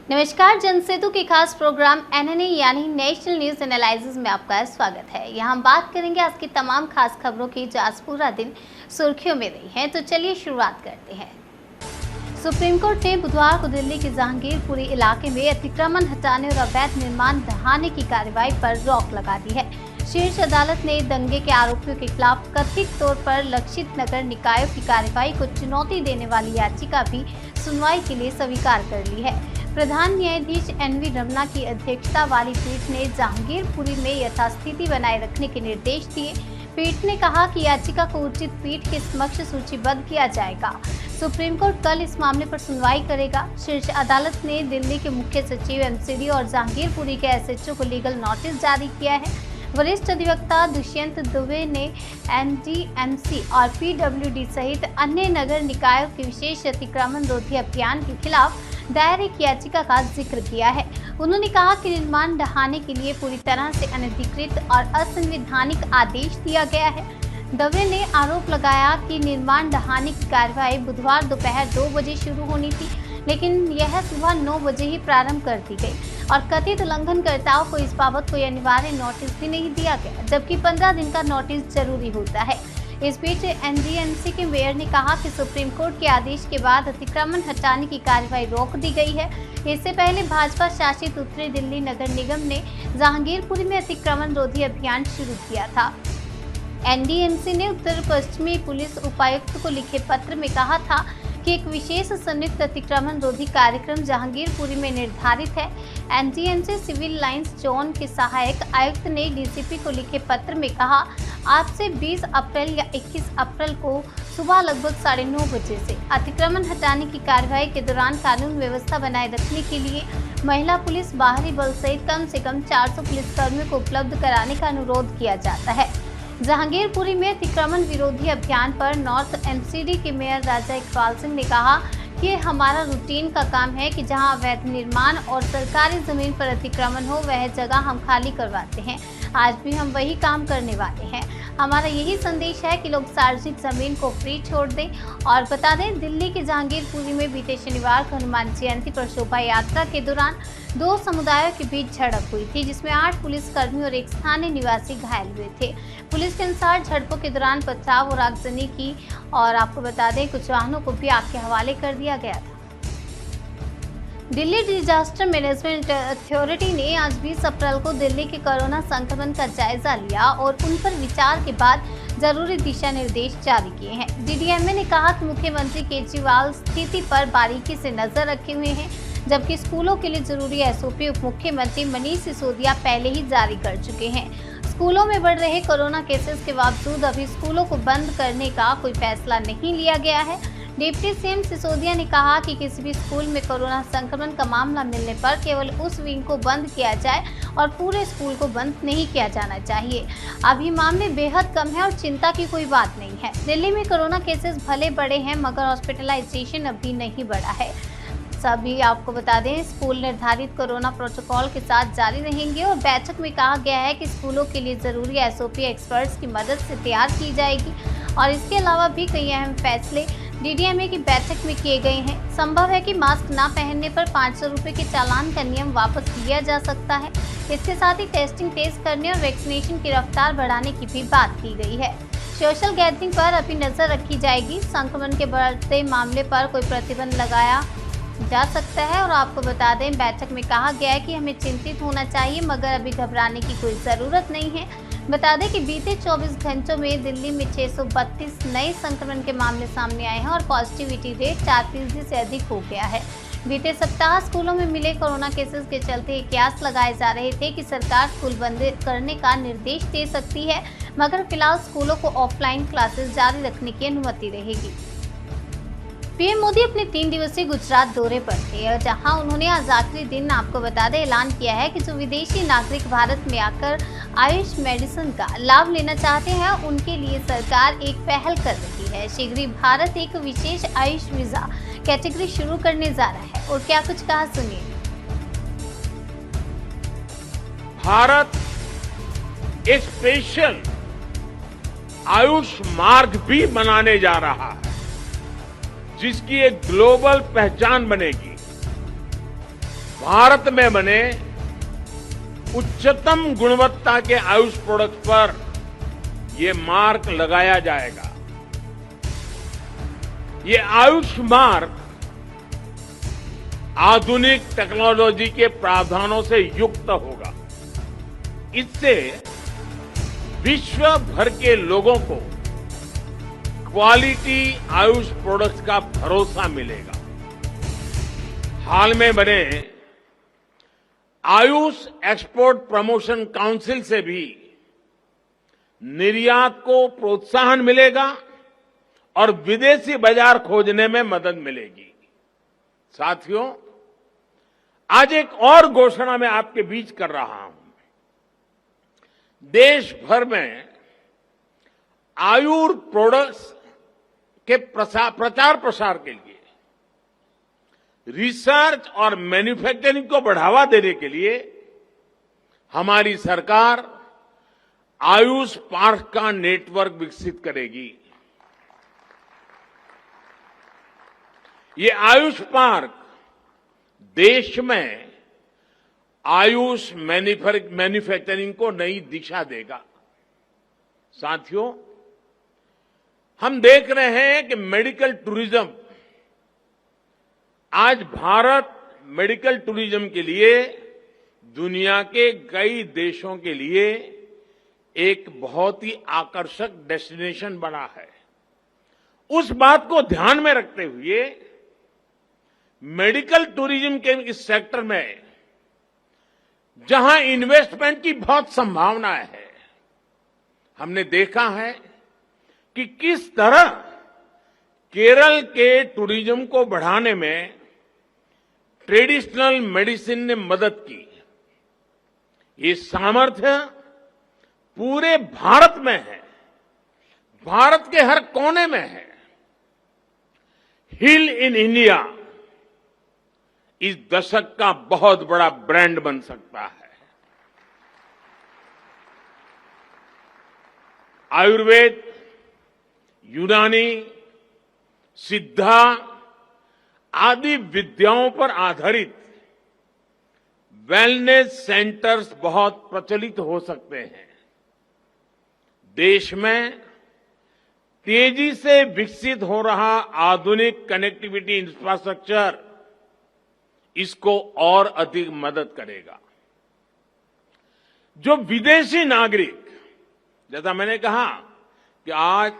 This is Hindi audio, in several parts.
नमस्कार, जनसेतु के खास प्रोग्राम एनएनए यानी नेशनल न्यूज एनालिसिस में आपका स्वागत है। यहाँ हम बात करेंगे आज की तमाम खास खबरों की जो आज पूरा दिन सुर्खियों में रही हैं। तो चलिए शुरुआत करते हैं। सुप्रीम कोर्ट ने बुधवार को दिल्ली के जहांगीरपुरी इलाके में अतिक्रमण हटाने और अवैध निर्माण ढहाने की कार्रवाई पर रोक लगा दी है। शीर्ष अदालत ने दंगे के आरोपियों के खिलाफ कथित तौर पर लक्षित नगर निकायों की कार्रवाई को चुनौती देने वाली याचिका भी सुनवाई के लिए स्वीकार कर ली है। प्रधान न्यायाधीश एनवी रमना की अध्यक्षता वाली पीठ ने जहांगीरपुरी में यथास्थिति बनाए रखने के निर्देश दिए। पीठ ने कहा कि याचिका को उचित पीठ के समक्ष सूचीबद्ध किया जाएगा। सुप्रीम कोर्ट कल इस मामले पर सुनवाई करेगा। शीर्ष अदालत ने दिल्ली के मुख्य सचिव एमसीडी और जहांगीरपुरी के एसएचओ को लीगल नोटिस जारी किया है। वरिष्ठ अधिवक्ता दुष्यंत दुबे ने एनडीएमसी और पीडब्ल्यूडी सहित अन्य नगर निकायों के विशेष अतिक्रमण रोधी अभियान के खिलाफ दायर एक याचिका का जिक्र किया है। उन्होंने कहा कि निर्माण ढहाने के लिए पूरी तरह से अनधिकृत और असंवैधानिक आदेश दिया गया है। दवे ने आरोप लगाया कि निर्माण ढहाने की कार्रवाई बुधवार दोपहर 2 बजे शुरू होनी थी, लेकिन यह सुबह 9 बजे ही प्रारंभ कर दी गई और कथित उल्लंघनकर्ताओं को इस बाबत कोई अनिवार्य नोटिस भी नहीं दिया गया, जबकि 15 दिन का नोटिस जरूरी होता है। इस बीच एनडीएमसी के मेयर ने कहा कि सुप्रीम कोर्ट के आदेश के बाद अतिक्रमण हटाने की कार्रवाई रोक दी गई है। इससे पहले भाजपा शासित उत्तरी दिल्ली नगर निगम ने जहांगीरपुरी में अतिक्रमण रोधी अभियान शुरू किया था। एनडीएमसी ने उत्तर पश्चिमी पुलिस उपायुक्त को लिखे पत्र में कहा था कि एक विशेष संयुक्त अतिक्रमण रोधी कार्यक्रम जहांगीरपुरी में निर्धारित है। एनडीएमसी सिविल लाइंस जोन के सहायक आयुक्त ने डीसीपी को लिखे पत्र में कहा, आज से 20 अप्रैल या 21 अप्रैल को सुबह लगभग 9:30 बजे से अतिक्रमण हटाने की कार्रवाई के दौरान कानून व्यवस्था बनाए रखने के लिए महिला पुलिस, बाहरी बल सहित कम से कम 400 पुलिसकर्मियों को उपलब्ध कराने का अनुरोध किया जाता है। जहांगीरपुरी में अतिक्रमण विरोधी अभियान पर नॉर्थ एमसीडी के मेयर राजा इकबाल सिंह ने कहा कि हमारा रूटीन का काम है कि जहां अवैध निर्माण और सरकारी जमीन पर अतिक्रमण हो वह जगह हम खाली करवाते हैं। आज भी हम वही काम करने वाले हैं। हमारा यही संदेश है कि लोग सार्वजनिक जमीन को फ्री छोड़ दें। और बता दें, दिल्ली के जहांगीरपुरी में बीते शनिवार को हनुमान जयंती पर शोभा यात्रा के दौरान 2 समुदायों के बीच झड़प हुई थी, जिसमें 8 पुलिसकर्मी और एक स्थानीय निवासी घायल हुए थे। पुलिस के अनुसार झड़पों के दौरान पथराव और आगजनी की और आपको बता दें कुछ वाहनों को भी आग के हवाले कर दिया गया था। दिल्ली डिजास्टर मैनेजमेंट अथॉरिटी ने आज 20 अप्रैल को दिल्ली के कोरोना संक्रमण का जायजा लिया और उन पर विचार के बाद जरूरी दिशा निर्देश जारी किए हैं। डीडीएमए ने कहा कि मुख्यमंत्री केजरीवाल स्थिति पर बारीकी से नजर रखे हुए हैं, जबकि स्कूलों के लिए जरूरी एसओपी उप मुख्यमंत्री मनीष सिसोदिया पहले ही जारी कर चुके हैं। स्कूलों में बढ़ रहे कोरोना केसेस के बावजूद अभी स्कूलों को बंद करने का कोई फैसला नहीं लिया गया है। डिप्टी सीएम सिसोदिया ने कहा कि किसी भी स्कूल में कोरोना संक्रमण का मामला मिलने पर केवल उस विंग को बंद किया जाए और पूरे स्कूल को बंद नहीं किया जाना चाहिए। अभी मामले बेहद कम है और चिंता की कोई बात नहीं है। दिल्ली में कोरोना केसेस भले बढ़े हैं मगर हॉस्पिटलाइजेशन अभी नहीं बढ़ा है। सभी आपको बता दें, स्कूल निर्धारित कोरोना प्रोटोकॉल के साथ जारी रहेंगे और बैठक में कहा गया है कि स्कूलों के लिए जरूरी एसओपी एक्सपर्ट्स की मदद से तैयार की जाएगी। और इसके अलावा भी कई अहम फैसले डीडीएमए की बैठक में किए गए हैं। संभव है कि मास्क न पहनने पर 500 रुपये के चालान का नियम वापस लिया जा सकता है। इसके साथ ही टेस्टिंग तेज करने और वैक्सीनेशन की रफ्तार बढ़ाने की भी बात की गई है। सोशल गैदरिंग पर अभी नजर रखी जाएगी। संक्रमण के बढ़ते मामले पर कोई प्रतिबंध लगाया जा सकता है। और आपको बता दें, बैठक में कहा गया है कि हमें चिंतित होना चाहिए मगर अभी घबराने की कोई ज़रूरत नहीं है। बता दें कि बीते 24 घंटों में दिल्ली में 632 नए संक्रमण के मामले सामने आए हैं और पॉजिटिविटी रेट 4% से अधिक हो गया है। बीते सप्ताह स्कूलों में मिले कोरोना केसेस के चलते कयास लगाए जा रहे थे कि सरकार स्कूल बंद करने का निर्देश दे सकती है, मगर फिलहाल स्कूलों को ऑफलाइन क्लासेस जारी रखने की अनुमति रहेगी। पीएम मोदी अपने 3 दिवसीय गुजरात दौरे पर थे, जहां उन्होंने आज आखिरी दिन आपको बता दें ऐलान किया है कि जो विदेशी नागरिक भारत में आकर आयुष मेडिसिन का लाभ लेना चाहते हैं उनके लिए सरकार एक पहल कर रही है। शीघ्र ही भारत एक विशेष आयुष वीजा कैटेगरी शुरू करने जा रहा है। और क्या कुछ कहा, सुनिए। भारत एक स्पेशल आयुष मार्ग भी बनाने जा रहा है, जिसकी एक ग्लोबल पहचान बनेगी। भारत में बने उच्चतम गुणवत्ता के आयुष प्रोडक्ट पर ये मार्क लगाया जाएगा। ये आयुष मार्क आधुनिक टेक्नोलॉजी के प्रावधानों से युक्त होगा। इससे विश्व भर के लोगों को क्वालिटी आयुष प्रोडक्ट्स का भरोसा मिलेगा। हाल में बने आयुष एक्सपोर्ट प्रमोशन काउंसिल से भी निर्यात को प्रोत्साहन मिलेगा और विदेशी बाजार खोजने में मदद मिलेगी। साथियों, आज एक और घोषणा मैं आपके बीच कर रहा हूं। देश भर में आयुर प्रोडक्ट्स के प्रचार प्रसार के लिए, रिसर्च और मैन्युफैक्चरिंग को बढ़ावा देने के लिए हमारी सरकार आयुष पार्क का नेटवर्क विकसित करेगी। ये आयुष पार्क देश में आयुष मैन्युफैक्चरिंग को नई दिशा देगा। साथियों, हम देख रहे हैं कि मेडिकल टूरिज्म, आज भारत मेडिकल टूरिज्म के लिए दुनिया के कई देशों के लिए एक बहुत ही आकर्षक डेस्टिनेशन बना है। उस बात को ध्यान में रखते हुए मेडिकल टूरिज्म के इस सेक्टर में जहां इन्वेस्टमेंट की बहुत संभावना है, हमने देखा है कि किस तरह केरल के टूरिज्म को बढ़ाने में ट्रेडिशनल मेडिसिन ने मदद की। ये सामर्थ्य पूरे भारत में है, भारत के हर कोने में है। हिल इन इंडिया इस दशक का बहुत बड़ा ब्रांड बन सकता है। आयुर्वेद, यूनानी, सिद्धा आदि विद्याओं पर आधारित वेलनेस सेंटर्स बहुत प्रचलित हो सकते हैं। देश में तेजी से विकसित हो रहा आधुनिक कनेक्टिविटी इंफ्रास्ट्रक्चर इसको और अधिक मदद करेगा। जो विदेशी नागरिक, जैसा मैंने कहा कि आज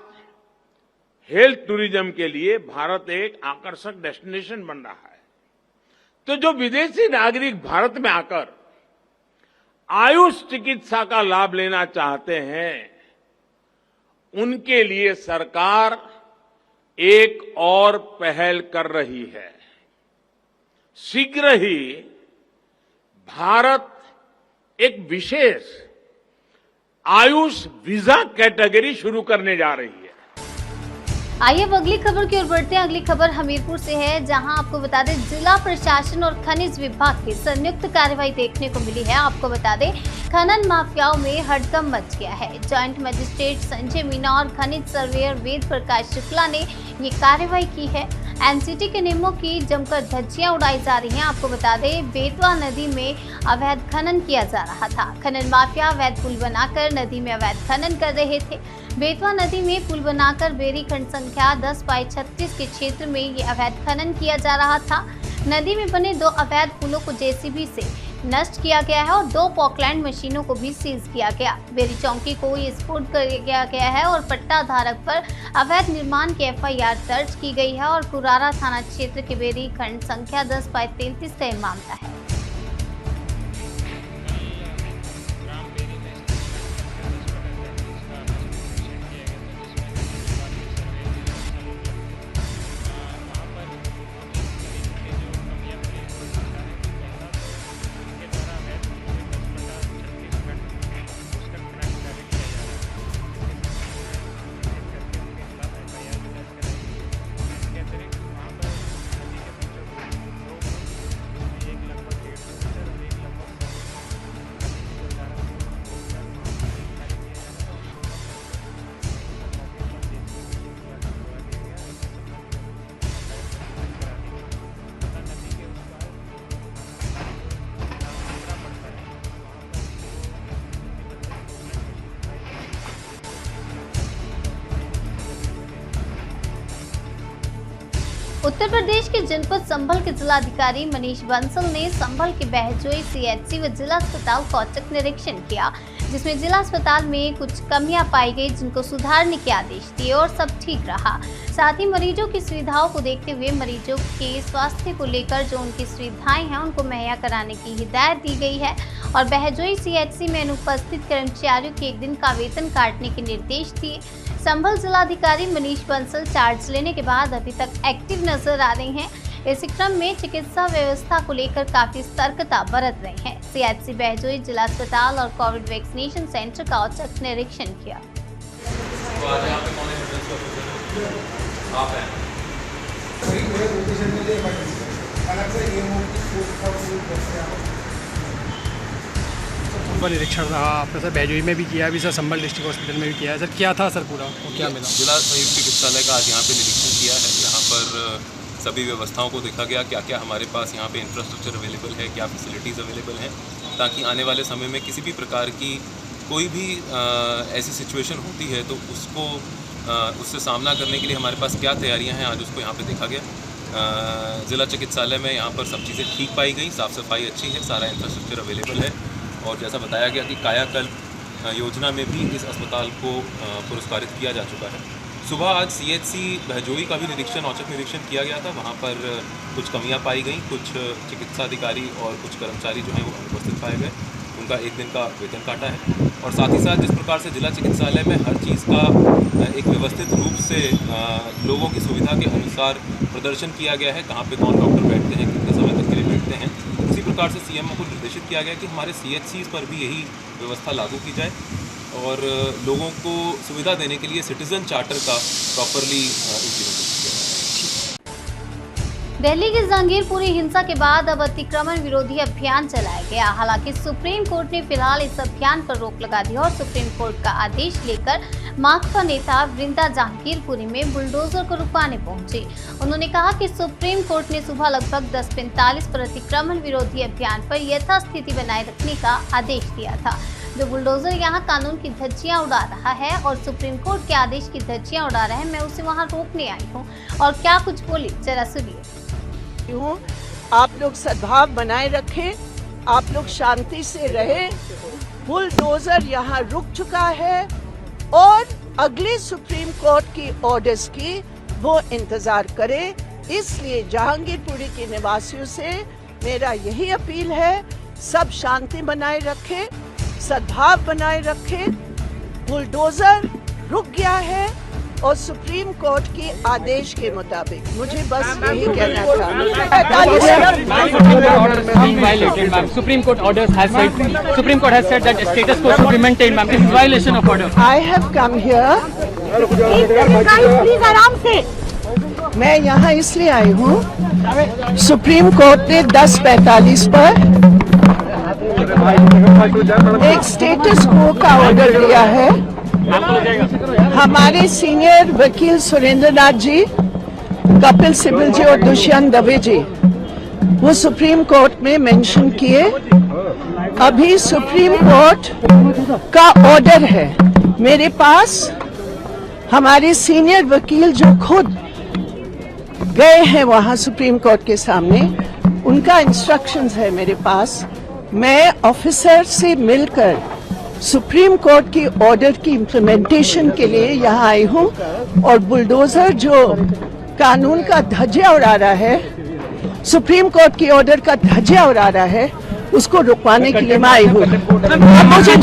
हेल्थ टूरिज्म के लिए भारत एक आकर्षक डेस्टिनेशन बन रहा है, तो जो विदेशी नागरिक भारत में आकर आयुष चिकित्सा का लाभ लेना चाहते हैं, उनके लिए सरकार एक और पहल कर रही है। शीघ्र ही भारत एक विशेष आयुष वीजा कैटेगरी शुरू करने जा रही है। आइए अब अगली खबर की ओर बढ़ते हैं। अगली खबर हमीरपुर से है, जहां आपको बता दें जिला प्रशासन और खनिज विभाग की संयुक्त कार्रवाई देखने को मिली है। आपको बता दें खनन माफियाओं में हड़कंप मच गया है। जॉइंट मजिस्ट्रेट संजय मीना और खनिज सर्वेयर वेद प्रकाश शुक्ला ने ये कार्रवाई की है। एनजीटी के नियमों की जमकर धज्जियां उड़ाई जा रही हैं। आपको बता दें बेतवा नदी में अवैध खनन किया जा रहा था। खनन माफिया अवैध पुल बनाकर नदी में अवैध खनन कर रहे थे। बेतवा नदी में पुल बनाकर बेरी खंड संख्या 10/36 के क्षेत्र में ये अवैध खनन किया जा रहा था। नदी में बने 2 अवैध पुलों को जेसीबी से नष्ट किया गया है और 2 पॉकलैंड मशीनों को भी सीज किया गया। बेरी चौकी को ये स्फोट कर दिया गया है और पट्टा धारक पर अवैध निर्माण की एफआईआर दर्ज की गई है और कुरारा थाना क्षेत्र के बेरी खंड संख्या 10/33 का ये मामला है। उत्तर प्रदेश के जनपद संभल के जिलाधिकारी मनीष बंसल ने संभल के बहजोई सीएचसी व जिला अस्पताल का औचक निरीक्षण किया, जिसमें जिला अस्पताल में कुछ कमियां पाई गई, जिनको सुधारने के आदेश दिए और सब ठीक रहा। साथ ही मरीजों की सुविधाओं को देखते हुए मरीजों के स्वास्थ्य को लेकर जो उनकी सुविधाएं हैं उनको मुहैया कराने की हिदायत दी गई है और बहजोई सीएचसी में अनुपस्थित कर्मचारियों के 1 दिन का वेतन काटने के निर्देश दिए। संभल जिलाधिकारी मनीष बंसल चार्ज लेने के बाद अभी तक एक्टिव नजर आ रहे हैं। इस क्रम में चिकित्सा व्यवस्था को लेकर काफी सतर्कता बरत रहे हैं। सीएचसी बहजोई जिला अस्पताल और कोविड वैक्सीनेशन सेंटर का औचक निरीक्षण किया। संभल निरीक्षण रहा आपने सर, बहजोई में भी किया, अभी सर संभल डिस्ट्रिक्ट हॉस्पिटल में भी किया है सर। क्या था सर पूरा और क्या मिला? जिला संयुक्त चिकित्सालय का आज यहाँ पे निरीक्षण किया है। यहाँ पर सभी व्यवस्थाओं को देखा गया, क्या क्या हमारे पास यहाँ पे इंफ्रास्ट्रक्चर अवेलेबल है, क्या फैसिलिटीज़ अवेलेबल हैं, ताकि आने वाले समय में किसी भी प्रकार की कोई भी ऐसी सिचुएशन होती है तो उससे सामना करने के लिए हमारे पास क्या तैयारियाँ हैं, आज उसको यहाँ पर देखा गया। जिला चिकित्सालय में यहाँ पर सब चीज़ें ठीक पाई गई, साफ़ सफाई अच्छी है, सारा इंफ्रास्ट्रक्चर अवेलेबल है और जैसा बताया गया कि कायाकल्प योजना में भी इस अस्पताल को पुरस्कारित किया जा चुका है। सुबह आज सीएचसी बहजोई का भी औचक निरीक्षण किया गया था। वहाँ पर कुछ कमियां पाई गई, कुछ चिकित्सा अधिकारी और कुछ कर्मचारी जो हैं वो अनुपस्थित पाए गए, उनका 1 दिन का वेतन काटा है। और साथ ही साथ जिस प्रकार से जिला चिकित्सालय में हर चीज़ का एक व्यवस्थित रूप से लोगों की सुविधा के अनुसार प्रदर्शन किया गया है, कहाँ पे कौन डॉक्टर बैठते हैं, कितने समय तक के लिए बैठते हैं, उसी प्रकार से सीएमओ को निर्देशित किया गया कि हमारे सीएचसीज पर भी यही व्यवस्था लागू की जाए और लोगों को सुविधा देने के लिए सिटीजन चार्टर का प्रॉपरली इम्प्लीमेंट किया जाए। दिल्ली की जहांगीरपुरी हिंसा के बाद अब अतिक्रमण विरोधी अभियान चलाया गया। हालांकि सुप्रीम कोर्ट ने फिलहाल इस अभियान पर रोक लगा दी और सुप्रीम कोर्ट का आदेश लेकर माकपा नेता वृंदा जहांगीरपुरी में बुलडोजर को रुकवाने पहुंची। उन्होंने कहा कि सुप्रीम कोर्ट ने सुबह लगभग 10:45 पर अतिक्रमण विरोधी अभियान पर यथास्थिति बनाए रखने का आदेश दिया था। जो बुलडोजर यहां कानून की धज्जियां उड़ा रहा है और सुप्रीम कोर्ट के आदेश की धज्जियां उड़ा रहा है, मैं उसे वहां रोकने आई हूं। और क्या कुछ बोली, जरा सुनिए। आप लोग सद्भाव बनाए रखें, आप लोग शांति से रहे। बुलडोजर यहाँ रुक चुका है और अगले सुप्रीम कोर्ट की ऑर्डर्स की वो इंतजार करे। इसलिए जहांगीरपुरी के निवासियों से मेरा यही अपील है, सब शांति बनाए रखें, सद्भाव बनाए रखें। बुलडोजर रुक गया है और सुप्रीम कोर्ट के आदेश के मुताबिक मुझे बस यही कहना था। Supreme Court orders has said, Supreme Court has said that status quo should be maintained, ma'am. This is violation of order. I have come here. Please आराम से। मैं यहाँ इसलिए आई हूँ, सुप्रीम कोर्ट ने 10:45 पर एक स्टेटस क्वो का ऑर्डर दिया है। हमारे सीनियर वकील सुरेंद्र नाथ जी, कपिल सिब्बल जी और दुष्यंत दवे जी वो सुप्रीम कोर्ट में मेंशन किए। अभी सुप्रीम कोर्ट का ऑर्डर है मेरे पास। हमारे सीनियर वकील जो खुद गए हैं वहां सुप्रीम कोर्ट के सामने, उनका इंस्ट्रक्शंस है मेरे पास। मैं ऑफिसर से मिलकर सुप्रीम कोर्ट की ऑर्डर की इम्प्लीमेंटेशन के लिए यहाँ आई हूँ और बुलडोजर जो कानून का धज्जिया उड़ा रहा है, सुप्रीम कोर्ट की ऑर्डर का धज्जिया उड़ा रहा है, उसको रुकवाने के लिए मैं आई हूँ। मुझे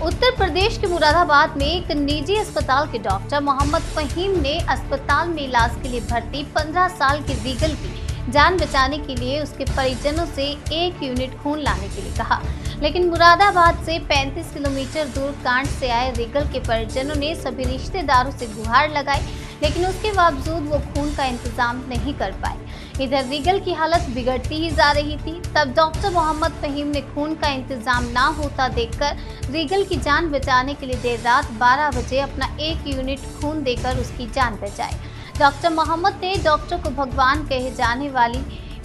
उत्तर प्रदेश के मुरादाबाद में एक निजी अस्पताल के डॉक्टर मोहम्मद फहीम ने अस्पताल में इलाज के लिए भर्ती 15 साल के रीगल की जान बचाने के लिए उसके परिजनों से 1 यूनिट खून लाने के लिए कहा, लेकिन मुरादाबाद से 35 किलोमीटर दूर कांड से आए रीगल के परिजनों ने सभी रिश्तेदारों से गुहार लगाई, लेकिन उसके बावजूद वो खून का इंतजाम नहीं कर पाए। इधर रीगल की हालत बिगड़ती ही जा रही थी। तब डॉक्टर मोहम्मद फहीम ने खून का इंतजाम ना होता देखकर रीगल की जान बचाने के लिए देर रात 12 बजे अपना 1 यूनिट खून देकर उसकी जान बचाई। डॉक्टर मोहम्मद ने डॉक्टर को भगवान कहे जाने वाली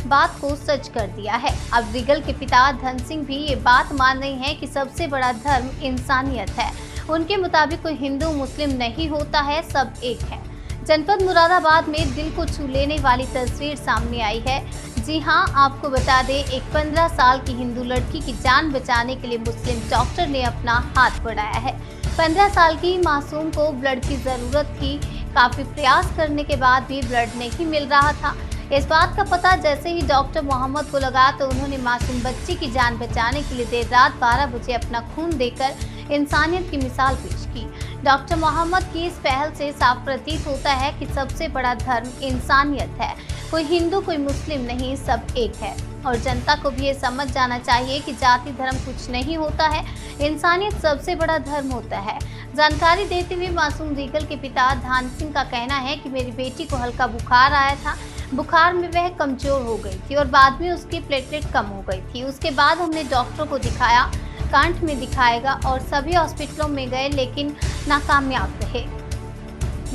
बात को सच कर दिया है। अब रीगल के पिता धन सिंह भी ये बात मान रहे हैं कि सबसे बड़ा धर्म इंसानियत है उनके मुताबिक कोई हिंदू मुस्लिम नहीं होता है, सब एक है। जनपद मुरादाबाद में दिल को छू लेने वाली तस्वीर सामने आई है। जी हां, आपको बता दें, एक 15 साल की हिंदू लड़की की जान बचाने के लिए मुस्लिम डॉक्टर ने अपना हाथ बढ़ाया है। 15 साल की मासूम को ब्लड की जरूरत थी। काफी प्रयास करने के बाद भी ब्लड नहीं मिल रहा था। इस बात का पता जैसे ही डॉक्टर मोहम्मद को लगा तो उन्होंने मासूम बच्ची की जान बचाने के लिए देर रात 12 बजे अपना खून देकर इंसानियत की मिसाल पेश की। डॉक्टर मोहम्मद की इस पहल से साफ प्रतीत होता है कि सबसे बड़ा धर्म इंसानियत है। कोई हिंदू कोई मुस्लिम नहीं, सब एक है। और जनता को भी ये समझ जाना चाहिए कि जाति धर्म कुछ नहीं होता है, इंसानियत सबसे बड़ा धर्म होता है। जानकारी देते हुए मासूम रीगल के पिता धान सिंह का कहना है कि मेरी बेटी को हल्का बुखार आया था। बुखार में वह कमजोर हो गई थी और बाद में उसकी प्लेटलेट कम हो गई थी। उसके बाद हमने डॉक्टरों को दिखाया, कांठ में दिखाएगा और सभी हॉस्पिटलों में गए लेकिन नाकामयाब रहे।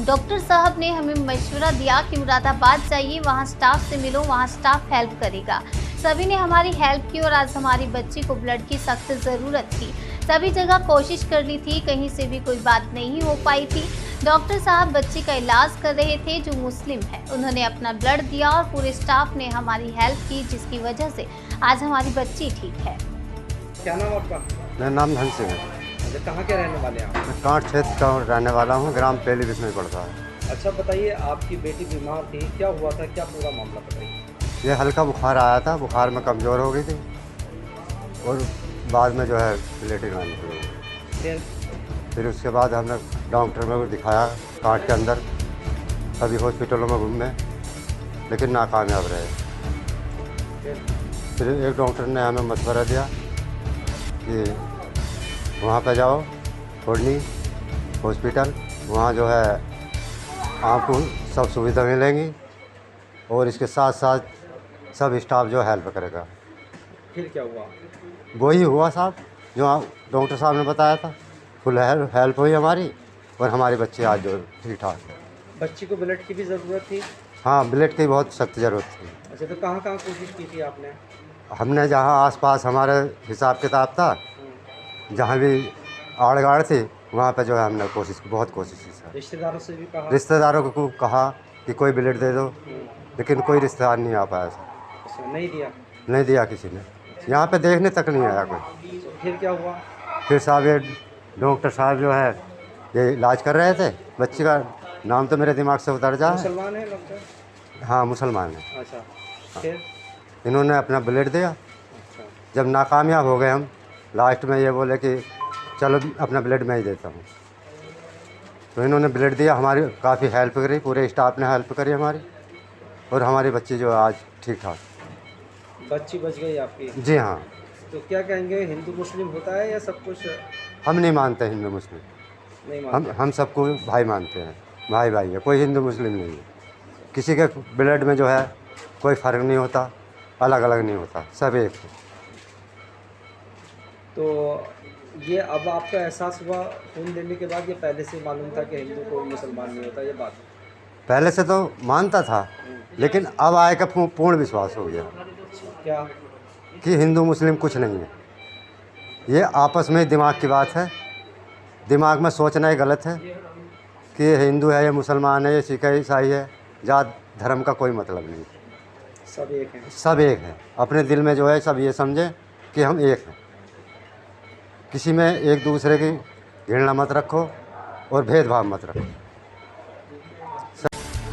डॉक्टर साहब ने हमें मशवरा दिया कि मुरादाबाद जाइए, वहाँ स्टाफ से मिलो, वहाँ स्टाफ हेल्प करेगा। सभी ने हमारी हेल्प की और आज हमारी बच्ची को ब्लड की सख्त ज़रूरत थी। सभी जगह कोशिश कर ली थी, कहीं से भी कोई बात नहीं हो पाई थी। डॉक्टर साहब बच्ची का इलाज कर रहे थे जो मुस्लिम है, उन्होंने अपना ब्लड दिया और पूरे स्टाफ ने हमारी हेल्प की, जिसकी वजह से आज हमारी बच्ची ठीक है। क्या नाम आपका? मेरा नाम धन सिंह है। अच्छा, कहाँ के रहने वाले हैं आप? मैं कांठ क्षेत्र का रहने वाला हूँ, ग्राम पेलीबिस में पड़ता है। अच्छा बताइए, आपकी बेटी बीमार थी, क्या हुआ था, क्या पूरा मामला बताइए। ये हल्का बुखार आया था, बुखार में कमज़ोर हो गई थी और बाद में जो है प्लेटें आनी पड़ी। फिर उसके बाद हमने डॉक्टर में भी दिखाया कांठ के अंदर, सभी हॉस्पिटलों में घूमे लेकिन नाकामयाब रहे। फिर एक डॉक्टर ने हमें मशवरा दिया कि वहाँ पे जाओ कोडनी हॉस्पिटल, वहाँ जो है आपको सब सुविधा मिलेंगी और इसके साथ साथ सब स्टाफ जो हेल्प करेगा। फिर क्या हुआ? वही हुआ साहब जो डॉक्टर साहब ने बताया था। फुल हेल्प हुई हमारी और हमारी बच्ची आज जो ठीक ठाक है। बच्ची को ब्लड की भी ज़रूरत थी? हाँ, ब्लड की बहुत सख्त ज़रूरत थी। अच्छा, तो कहाँ कहाँ कोशिश की थी आपने? हमने जहाँ आसपास हमारे हिसाब किताब था, जहाँ भी आड़ गाड़ थी, वहाँ पे जो है हमने बहुत कोशिश की सर। रिश्तेदारों से भी कहा? रिश्तेदारों को कहा कि कोई ब्लड दे दो, लेकिन कोई रिश्तेदार नहीं आ पाया सर। अच्छा, नहीं दिया? नहीं दिया किसी ने, यहाँ पे देखने तक नहीं आया कोई। तो फिर क्या हुआ? फिर साहब ये डॉक्टर साहब जो है ये इलाज कर रहे थे। बच्ची का नाम तो मेरे दिमाग से उतर जा। मुसलमान है डॉक्टर? हाँ, मुसलमान है। अच्छा, फिर? इन्होंने अपना ब्लड दिया। अच्छा, जब नाकामयाब हो गए हम, लास्ट में ये बोले कि चलो अपना ब्लड मैं ही देता हूँ, तो इन्होंने ब्लड दिया। हमारी काफ़ी हेल्प करी, पूरे स्टाफ ने हेल्प करी हमारी और हमारी बच्ची जो आज ठीक ठाक। बच्ची बच गई आपकी? जी हाँ। तो क्या कहेंगे, हिंदू मुस्लिम होता है या सब कुछ? हम नहीं मानते हिंदू मुस्लिम, नहीं मानते? हम सबको भाई मानते हैं, भाई भाई है, कोई हिंदू मुस्लिम नहीं है। किसी के ब्लड में जो है कोई फ़र्क नहीं होता, अलग अलग नहीं होता, सब एक है। तो ये अब आपका एहसास हुआ खून देने के बाद, ये पहले से मालूम था कि हिंदू कोई मुसलमान नहीं होता? ये बात पहले से तो मानता था, लेकिन अब आए का पूर्ण विश्वास हो गया क्या? कि हिंदू मुस्लिम कुछ नहीं है। ये आपस में दिमाग की बात है, दिमाग में सोचना ही गलत है कि ये हिंदू है, ये मुसलमान है, ये सिख है, ईसाई है। जात धर्म का कोई मतलब नहीं, सब एक हैं। सब एक है। अपने दिल में जो है सब ये समझें कि हम एक हैं। किसी में एक दूसरे की घृणा मत रखो और भेदभाव मत रखो।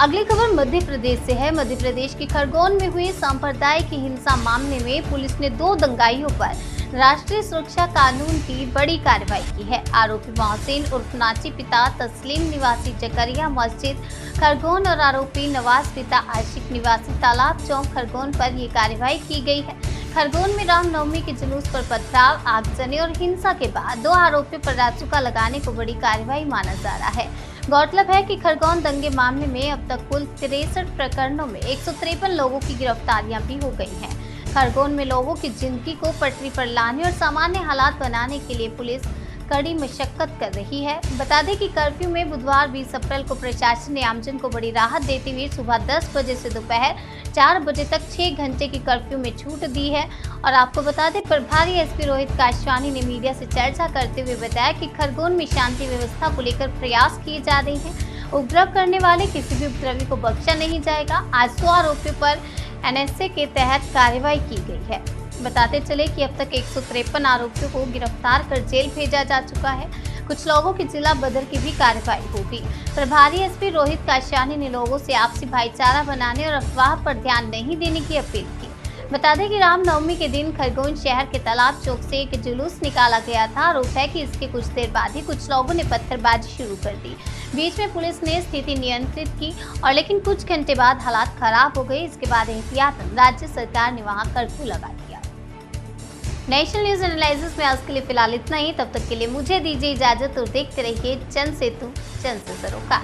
अगली खबर मध्य प्रदेश से है। मध्य प्रदेश के खरगोन में हुई सांप्रदायिक हिंसा मामले में पुलिस ने 2 दंगाइयों पर राष्ट्रीय सुरक्षा कानून की बड़ी कार्रवाई की है। आरोपी मोहसिन उर्फ नाची पिता तस्लीम निवासी जकरिया मस्जिद खरगोन और आरोपी नवाज पिता आशिक निवासी तालाब चौक खरगोन पर ये कार्रवाई की गई है। खरगोन में रामनवमी के जुलूस पर पथराव, आगजनी और हिंसा के बाद 2 आरोपियों पर रासुका लगाने को बड़ी कार्रवाई माना जा रहा है। गौरतलब है कि खरगोन दंगे मामले में अब तक कुल 63 प्रकरणों में 153 लोगों की गिरफ्तारियां भी हो गई हैं। खरगोन में लोगों की जिंदगी को पटरी पर लाने और सामान्य हालात बनाने के लिए पुलिस कड़ी मशक्कत कर रही है। बता दें कि कर्फ्यू में बुधवार 20 अप्रैल को प्रशासन ने आमजन को बड़ी राहत देते हुए सुबह 10 बजे से दोपहर 4 बजे तक 6 घंटे की कर्फ्यू में छूट दी है। और आपको बता दें, प्रभारी एसपी रोहित काशवानी ने मीडिया से चर्चा करते हुए बताया कि खरगोन में शांति व्यवस्था को लेकर प्रयास किए जा रहे हैं। उपद्रव करने वाले किसी भी उपद्रवी को बख्शा नहीं जाएगा। आज 100 आरोपियों पर एनएसए के तहत कार्रवाई की गई है। बताते चले कि अब तक 153 आरोपियों को गिरफ्तार कर जेल भेजा जा चुका है। कुछ लोगों की जिला बदर की भी कार्रवाई होगी। प्रभारी एसपी रोहित काशवानी ने लोगों से आपसी भाईचारा बनाने और अफवाह पर ध्यान नहीं देने की अपील की। बता दें कि रामनवमी के दिन खरगोन शहर के तालाब चौक से एक जुलूस निकाला गया था। आरोप है कि इसके कुछ देर बाद ही कुछ लोगों ने पत्थरबाजी शुरू कर दी। बीच में पुलिस ने स्थिति नियंत्रित की और लेकिन कुछ घंटे बाद हालात खराब हो गए। इसके बाद एहतियातन राज्य सरकार ने वहां कर्फ्यू लगा दिया। नेशनल न्यूज एनालिसिस में आज के लिए फिलहाल इतना ही। तब तक के लिए मुझे दीजिए इजाजत और देखते रहिए जन सेतु जन से सरोकार।